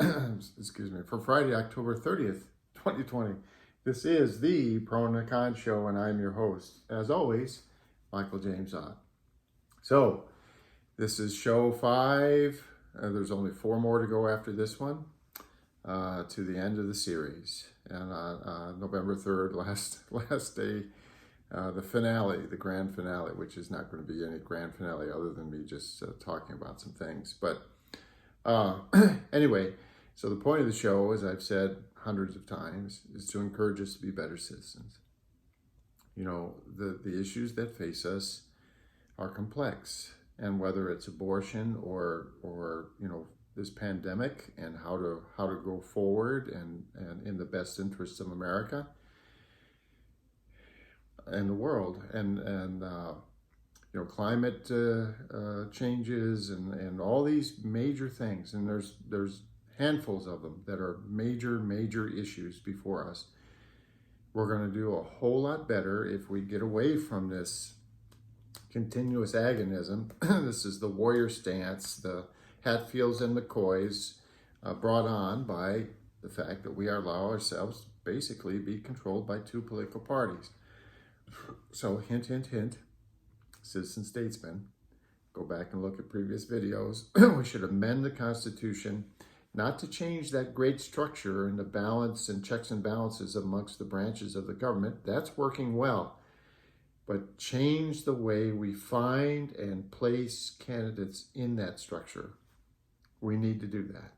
excuse me, for Friday, October 30th, 2020. This is the Pro and Con Show, and I'm your host, as always, Michael James Ott. So, this is show 5. There's only 4 more to go after this one to the end of the series. And November 3rd, last day, the finale, the grand finale, which is not going to be any grand finale other than me just talking about some things. But anyway, so the point of the show, as I've said hundreds of times, is to encourage us to be better citizens. You know, the issues that face us are complex, and whether it's abortion or you know, this pandemic and how to go forward and in the best interests of America and the world, and you know, climate changes and all these major things, and there's handfuls of them that are major issues before us. We're going to do a whole lot better if we get away from this continuous agonism. This is the warrior stance, the Hatfields and McCoys brought on by the fact that we allow ourselves to basically be controlled by 2 political parties. So hint, citizen statesmen, go back and look at previous videos. We should amend the Constitution, not to change that great structure and the balance and checks and balances amongst the branches of the government. That's working well. But change the way we find and place candidates in that structure. We need to do that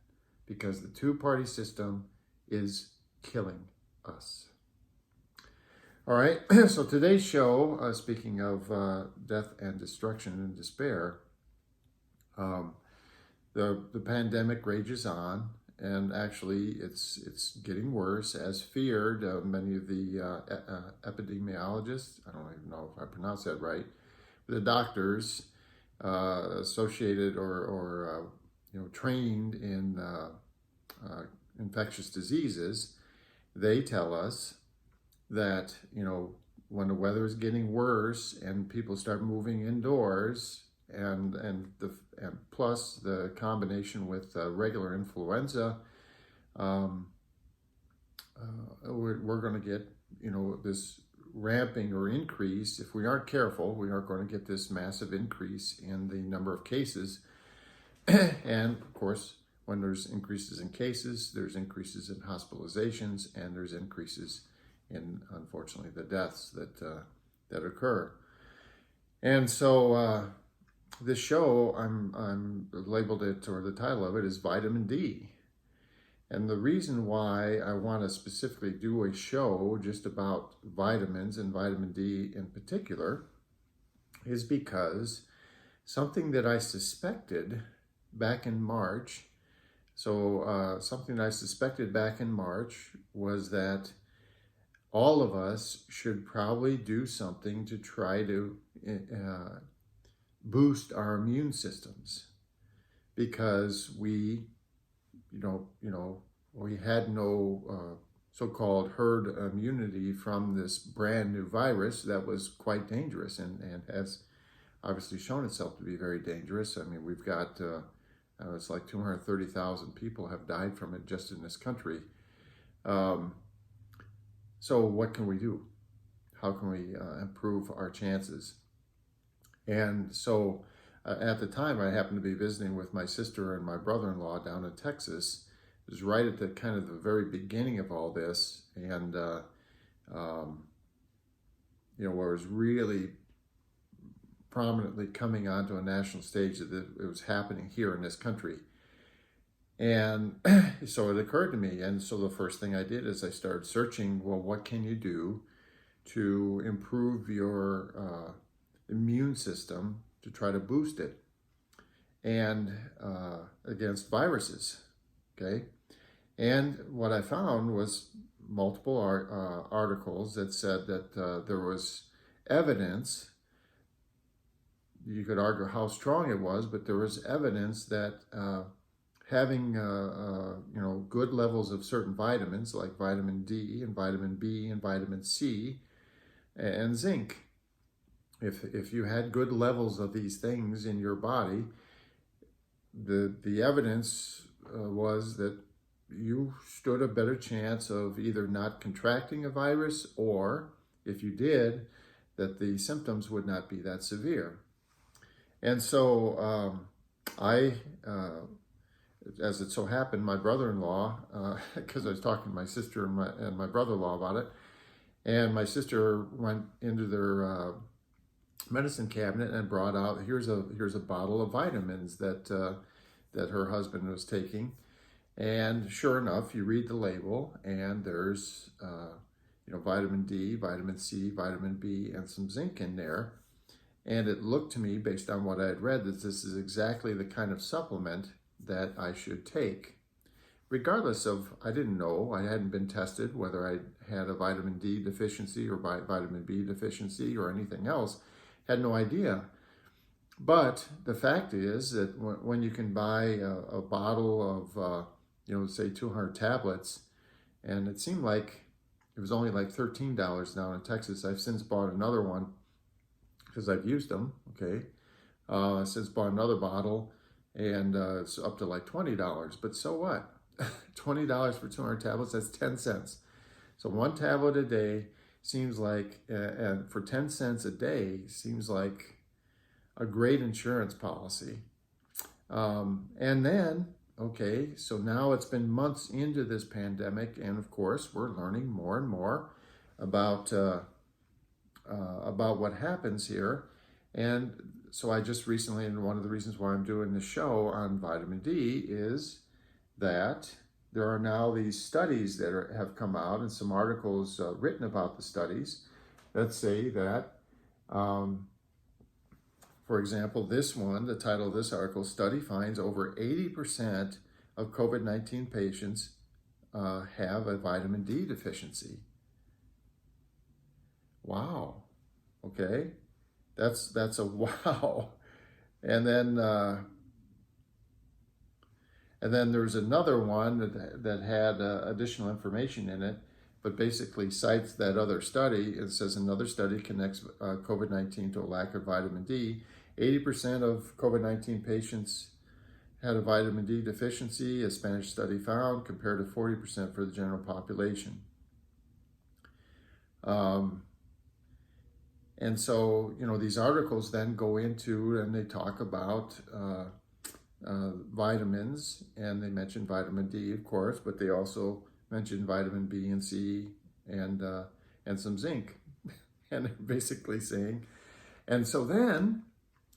because the 2-party system is killing us. All right, so today's show, speaking of death and destruction and despair, the pandemic rages on, and actually it's getting worse as feared. Many of the epidemiologists, I don't even know if I pronounced that right, the doctors associated or you know, trained in infectious diseases, they tell us that, you know, when the weather is getting worse and people start moving indoors, and plus the combination with regular influenza, we're going to get, you know, this ramping or increase. If we aren't careful, we are going to get this massive increase in the number of cases. And of course, when there's increases in cases, there's increases in hospitalizations, and there's increases in, unfortunately, the deaths that occur. And so this show, I'm labeled it, or the title of it is Vitamin D. And the reason why I want to specifically do a show just about vitamins and vitamin D in particular is because something that I suspected back in March, something I suspected back in March was that all of us should probably do something to try to boost our immune systems, because we had no so-called herd immunity from this brand new virus that was quite dangerous and has obviously shown itself to be very dangerous. I mean, we've got it's like 230,000 people have died from it just in this country. So what can we do? How can we improve our chances? And so at the time, I happened to be visiting with my sister and my brother-in-law down in Texas. It was right at the kind of the very beginning of all this, and you know, where it was really prominently coming onto a national stage that it was happening here in this country. And so it occurred to me, and so the first thing I did is I started searching, well, what can you do to improve your immune system to try to boost it and against viruses, okay? And what I found was multiple articles that said that there was evidence. You could argue how strong it was, but there was evidence that having you know, good levels of certain vitamins like vitamin D and vitamin B and vitamin C and zinc, if you had good levels of these things in your body, the evidence was that you stood a better chance of either not contracting a virus, or if you did, that the symptoms would not be that severe. And so I, as it so happened, my brother-in-law, because I was talking to my sister and my brother-in-law about it, and my sister went into their medicine cabinet and brought out, here's a bottle of vitamins that her husband was taking. And sure enough, you read the label, and there's vitamin D, vitamin C, vitamin B, and some zinc in there. And it looked to me, based on what I had read, that this is exactly the kind of supplement that I should take. Regardless of, I didn't know, I hadn't been tested whether I had a vitamin D deficiency or vitamin B deficiency or anything else. Had no idea. But the fact is that when you can buy a bottle of, say 200 tablets, and it seemed like it was only like $13 down in Texas. I've since bought another one because I've used them, okay? Since bought another bottle, and it's up to like $20. But so what? $20 for 200 tablets, that's 10 cents. So one tablet a day seems like, and for 10 cents a day, seems like a great insurance policy. And then, okay, so now it's been months into this pandemic, and of course, we're learning more and more about what happens here. And so I just recently, and one of the reasons why I'm doing this show on vitamin D is that there are now these studies that have come out, and some articles written about the studies that say that, for example, this one, the title of this article, study finds over 80% of COVID-19 patients have a vitamin D deficiency. Wow. Okay. That's a wow. And then there's another one that had additional information in it, but basically cites that other study. It says another study connects COVID-19 to a lack of vitamin D. 80% of COVID-19 patients had a vitamin D deficiency, a Spanish study found, compared to 40% for the general population. And so, these articles then go into, and they talk about vitamins, and they mention vitamin D, of course, but they also mention vitamin B and C and some zinc. And they're basically saying, and so then,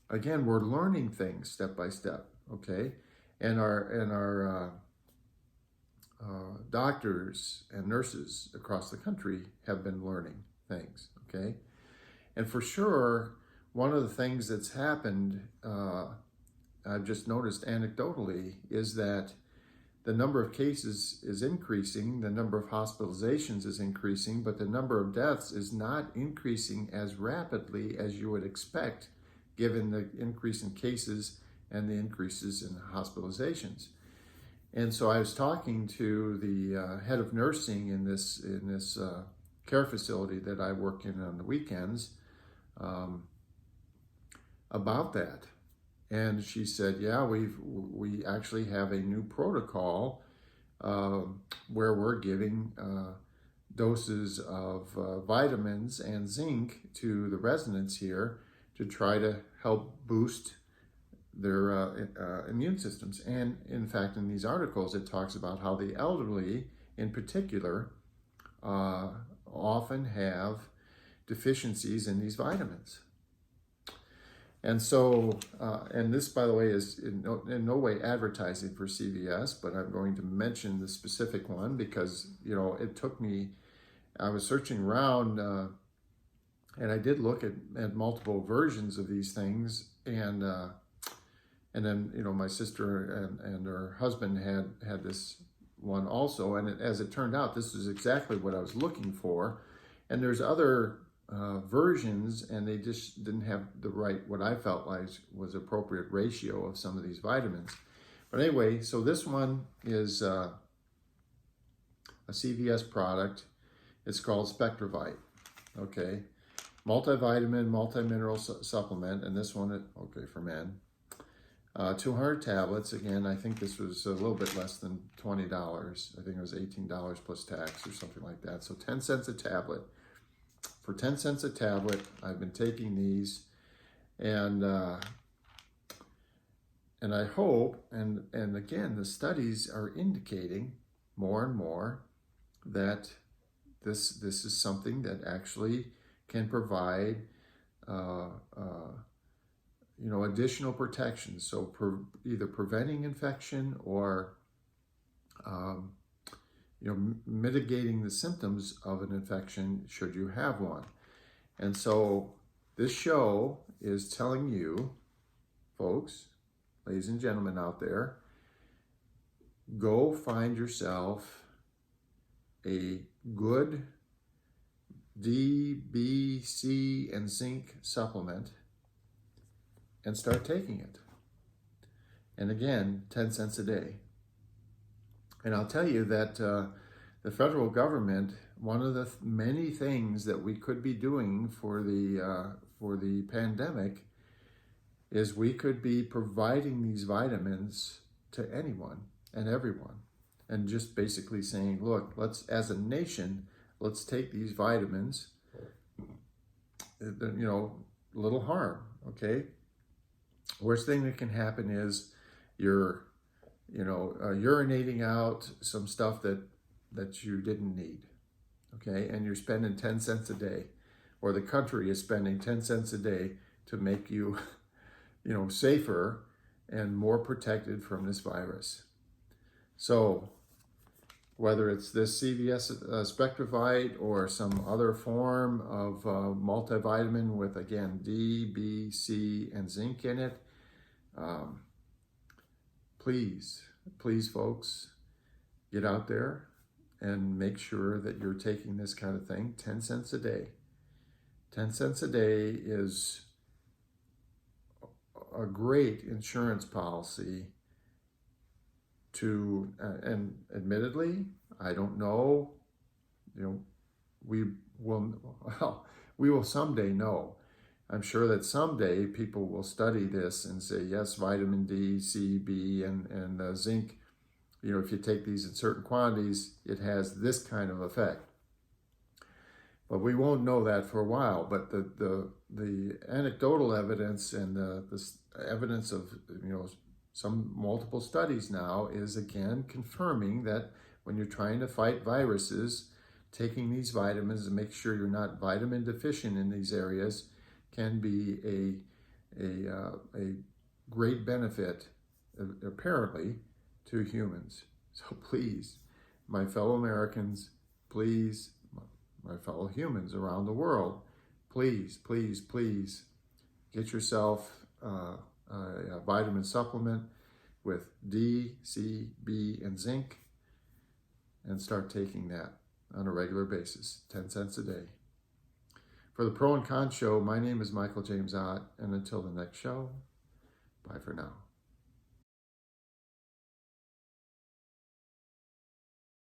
again, we're learning things step by step, okay? And our doctors and nurses across the country have been learning things, okay? And for sure, one of the things that's happened, I've just noticed anecdotally, is that the number of cases is increasing, the number of hospitalizations is increasing, but the number of deaths is not increasing as rapidly as you would expect, given the increase in cases and the increases in hospitalizations. And so I was talking to the head of nursing in this care facility that I work in on the weekends about that. And she said, yeah, we actually have a new protocol where we're giving doses of vitamins and zinc to the residents here to try to help boost their immune systems. And in fact, in these articles, it talks about how the elderly in particular often have deficiencies in these vitamins. And so, and this, by the way, is in no way advertising for CVS, but I'm going to mention the specific one because, it took me, I was searching around and I did look at multiple versions of these things. And then, my sister and her husband had this one also. And as it turned out, this is exactly what I was looking for. And there's other versions, and they just didn't have the right, what I felt like was appropriate ratio of some of these vitamins. But anyway, so this one is a CVS product. It's called Spectravite, okay? Multivitamin, multi-mineral supplement, and this one, okay, for men. 200 tablets. Again, I think this was a little bit less than $20. I think it was $18 plus tax or something like that. So 10 cents a tablet. For 10 cents a tablet, I've been taking these, and I hope, and again, the studies are indicating more and more that this is something that actually can provide additional protection. So either preventing infection or mitigating the symptoms of an infection should you have one. And so this show is telling you, folks, ladies and gentlemen out there, go find yourself a good D, B, C, and zinc supplement and start taking it. And again, 10 cents a day. And I'll tell you that the federal government, one of the many things that we could be doing for the pandemic is we could be providing these vitamins to anyone and everyone, and just basically saying, look, let's, as a nation, let's take these vitamins, little harm, okay? Worst thing that can happen is you're urinating out some stuff that you didn't need, okay? And you're spending 10 cents a day, or the country is spending 10 cents a day to make you, safer and more protected from this virus. So whether it's this CVS Spectravite or some other form of multivitamin with, again, D, B, C, and zinc in it, please, folks, get out there and make sure that you're taking this kind of thing. 10 cents a day. 10 cents a day is a great insurance policy to, and admittedly, I don't know, we will someday know. I'm sure that someday people will study this and say, yes, vitamin D, C, B, and zinc, if you take these in certain quantities, it has this kind of effect. But we won't know that for a while. But the anecdotal evidence and the evidence of some multiple studies now is again confirming that when you're trying to fight viruses, taking these vitamins and make sure you're not vitamin deficient in these areas can be a great benefit, apparently, to humans. So please, my fellow Americans, please, my fellow humans around the world, please, please, please get yourself a vitamin supplement with D, C, B, and zinc, and start taking that on a regular basis, 10 cents a day. For the Pro and Con Show, my name is Michael James Ott, and until the next show, bye for now.